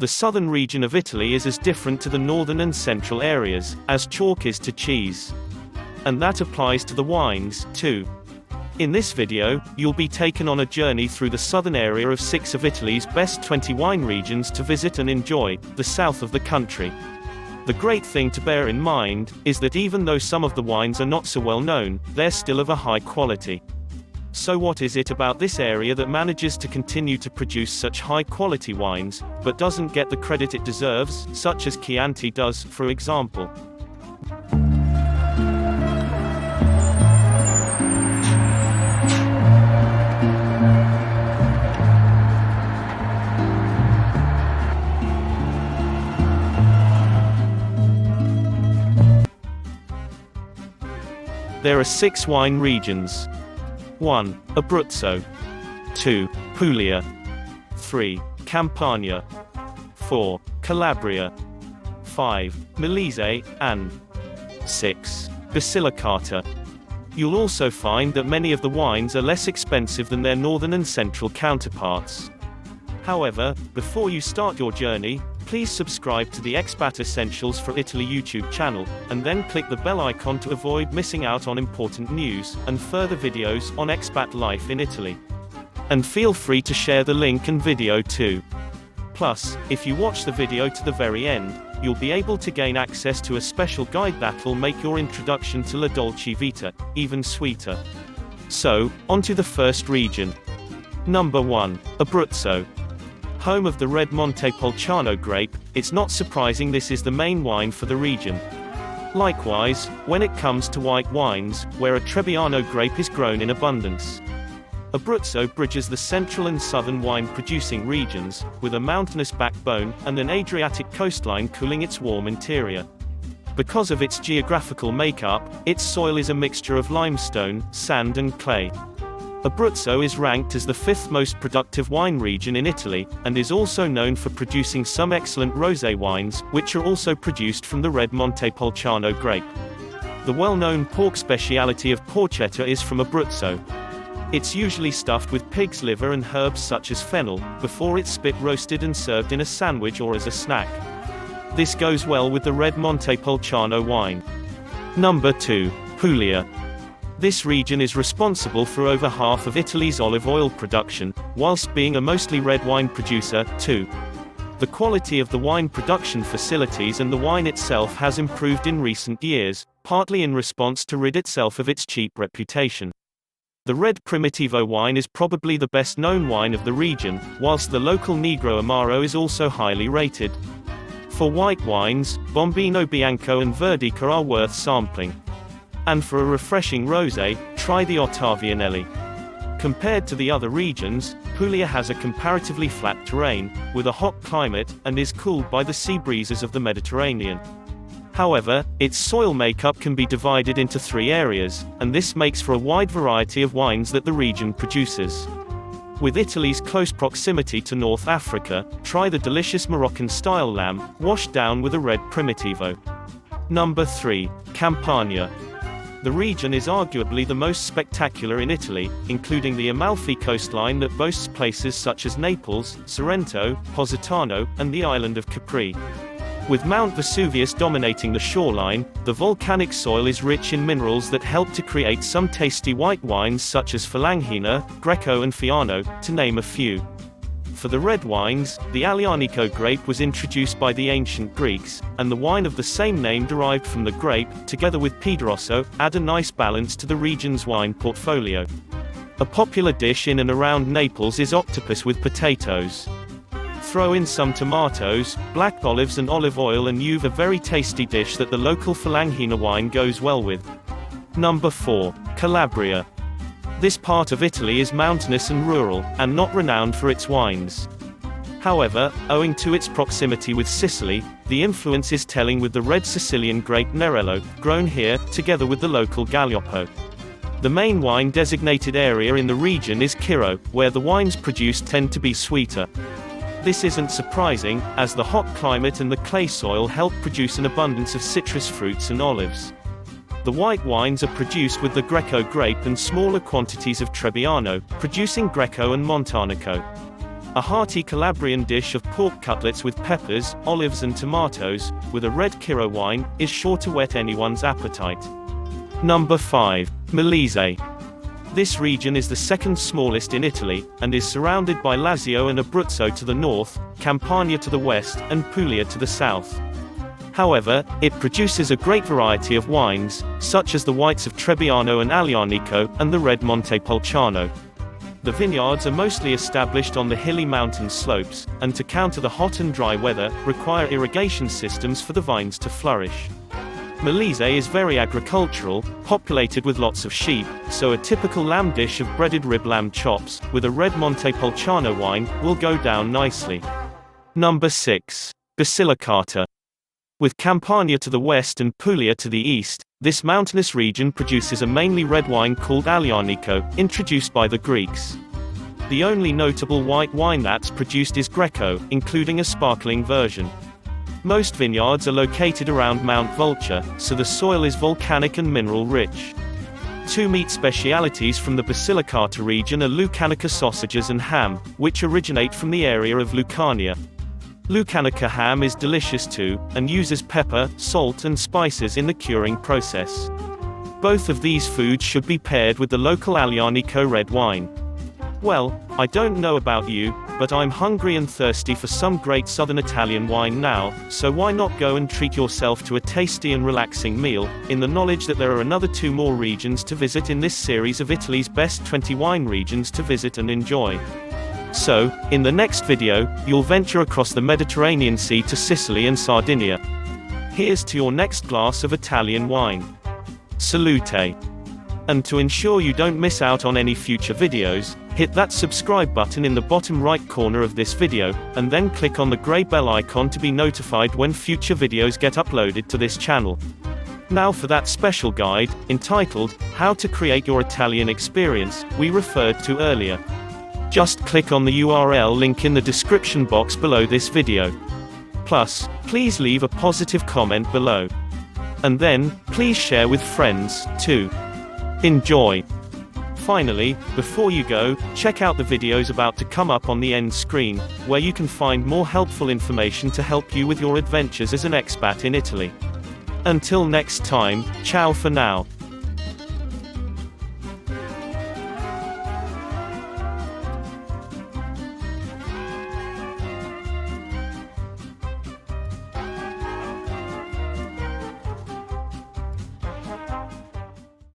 The southern region of Italy is as different to the northern and central areas, as chalk is to cheese. And that applies to the wines, too. In this video, you'll be taken on a journey through the southern area of 6 of Italy's best 20 wine regions to visit and enjoy, the south of the country. The great thing to bear in mind, is that even though some of the wines are not so well known, they're still of a high quality. So what is it about this area that manages to continue to produce such high-quality wines, but doesn't get the credit it deserves, such as Chianti does, for example? There are 6 wine regions. 1. Abruzzo. 2. Puglia. 3. Campagna. 4. Calabria. 5. Molisé, and 6. Basilicata. You'll also find that many of the wines are less expensive than their northern and central counterparts. However, before you start your journey, please subscribe to the Expat Essentials for Italy YouTube channel, and then click the bell icon to avoid missing out on important news, and further videos on expat life in Italy. And feel free to share the link and video too. Plus, if you watch the video to the very end, you'll be able to gain access to a special guide that'll make your introduction to La Dolce Vita even sweeter. So, onto the first region. Number 1. Abruzzo. Home of the red Montepulciano grape, it's not surprising this is the main wine for the region. Likewise, when it comes to white wines, where a Trebbiano grape is grown in abundance. Abruzzo bridges the central and southern wine-producing regions, with a mountainous backbone, and an Adriatic coastline cooling its warm interior. Because of its geographical makeup, its soil is a mixture of limestone, sand and clay. Abruzzo is ranked as the 5th most productive wine region in Italy, and is also known for producing some excellent rosé wines, which are also produced from the red Montepulciano grape. The well-known pork speciality of porchetta is from Abruzzo. It's usually stuffed with pig's liver and herbs such as fennel, before it's spit roasted and served in a sandwich or as a snack. This goes well with the red Montepulciano wine. Number 2. Puglia. This region is responsible for over half of Italy's olive oil production, whilst being a mostly red wine producer, too. The quality of the wine production facilities and the wine itself has improved in recent years, partly in response to rid itself of its cheap reputation. The red Primitivo wine is probably the best-known wine of the region, whilst the local Negro Amaro is also highly rated. For white wines, Bombino Bianco and Verdicchio are worth sampling. And for a refreshing rosé, try the Ottavianelli. Compared to the other regions, Puglia has a comparatively flat terrain, with a hot climate, and is cooled by the sea breezes of the Mediterranean. However, its soil makeup can be divided into 3 areas, and this makes for a wide variety of wines that the region produces. With Italy's close proximity to North Africa, try the delicious Moroccan-style lamb, washed down with a red Primitivo. Number 3. Campagna. The region is arguably the most spectacular in Italy, including the Amalfi coastline that boasts places such as Naples, Sorrento, Positano, and the island of Capri. With Mount Vesuvius dominating the shoreline, the volcanic soil is rich in minerals that help to create some tasty white wines such as Falanghina, Greco and Fiano, to name a few. For the red wines, the Aglianico grape was introduced by the ancient Greeks, and the wine of the same name derived from the grape, together with Piedroso, add a nice balance to the region's wine portfolio. A popular dish in and around Naples is octopus with potatoes. Throw in some tomatoes, black olives and olive oil and you've a very tasty dish that the local Falanghina wine goes well with. Number 4. Calabria. This part of Italy is mountainous and rural, and not renowned for its wines. However, owing to its proximity with Sicily, the influence is telling with the red Sicilian grape Nerello, grown here, together with the local Gallioppo. The main wine designated area in the region is Quiro, where the wines produced tend to be sweeter. This isn't surprising, as the hot climate and the clay soil help produce an abundance of citrus fruits and olives. The white wines are produced with the Greco grape and smaller quantities of Trebbiano, producing Greco and Montanico. A hearty Calabrian dish of pork cutlets with peppers, olives and tomatoes, with a red Kiro wine, is sure to whet anyone's appetite. Number 5. Molise. This region is the second smallest in Italy, and is surrounded by Lazio and Abruzzo to the north, Campagna to the west, and Puglia to the south. However, it produces a great variety of wines, such as the whites of Trebbiano and Aglianico, and the red Montepulciano. The vineyards are mostly established on the hilly mountain slopes, and to counter the hot and dry weather, require irrigation systems for the vines to flourish. Molise is very agricultural, populated with lots of sheep, so a typical lamb dish of breaded rib lamb chops, with a red Montepulciano wine, will go down nicely. Number 6. Basilicata. With Campagna to the west and Puglia to the east, this mountainous region produces a mainly red wine called Aglianico, introduced by the Greeks. The only notable white wine that's produced is Greco, including a sparkling version. Most vineyards are located around Mount Vulture, so the soil is volcanic and mineral-rich. Two meat specialities from the Basilicata region are Lucanica sausages and ham, which originate from the area of Lucania. Lucanica ham is delicious too, and uses pepper, salt and spices in the curing process. Both of these foods should be paired with the local Aglianico red wine. Well, I don't know about you, but I'm hungry and thirsty for some great southern Italian wine now, so why not go and treat yourself to a tasty and relaxing meal, in the knowledge that there are another 2 more regions to visit in this series of Italy's best 20 wine regions to visit and enjoy. So, in the next video, you'll venture across the Mediterranean Sea to Sicily and Sardinia. Here's to your next glass of Italian wine. Salute! And to ensure you don't miss out on any future videos, hit that subscribe button in the bottom right corner of this video, and then click on the grey bell icon to be notified when future videos get uploaded to this channel. Now for that special guide, entitled, How to Create Your Italian Experience, we referred to earlier. Just click on the URL link in the description box below this video. Plus, please leave a positive comment below. And then, please share with friends, too. Enjoy! Finally, before you go, check out the videos about to come up on the end screen, where you can find more helpful information to help you with your adventures as an expat in Italy. Until next time, ciao for now.